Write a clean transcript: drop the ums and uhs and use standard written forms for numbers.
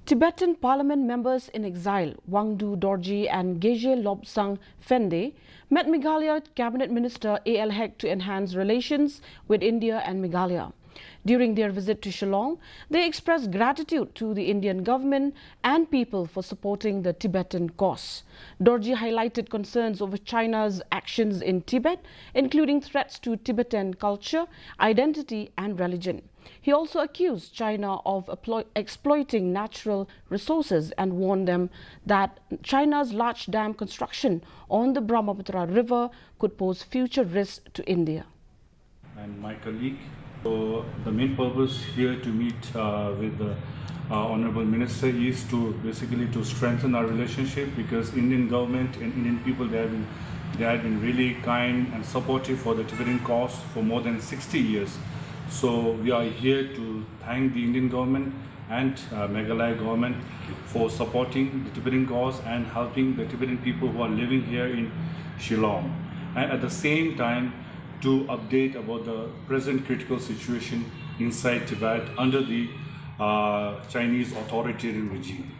Tibetan parliament members in exile, Wangdu Dorji and Geje Lobsang Phende, met Meghalaya Cabinet Minister A.L. Hek to enhance relations with India and Meghalaya. During their visit to Shillong, they expressed gratitude to the Indian government and people for supporting the Tibetan cause. Dorji highlighted concerns over China's actions in Tibet, including threats to Tibetan culture, identity and religion. He also accused China of exploiting natural resources and warned them that China's large dam construction on the Brahmaputra River could pose future risks to India. And my colleague. So the main purpose here to meet with the Honorable Minister is to basically to strengthen our relationship, because Indian government and Indian people, they have been really kind and supportive for the Tibetan cause for more than 60 years. So we are here to thank the Indian government and Meghalaya government for supporting the Tibetan cause and helping the Tibetan people who are living here in Shillong. And at the same time, to update about the present critical situation inside Tibet under the Chinese authoritarian regime.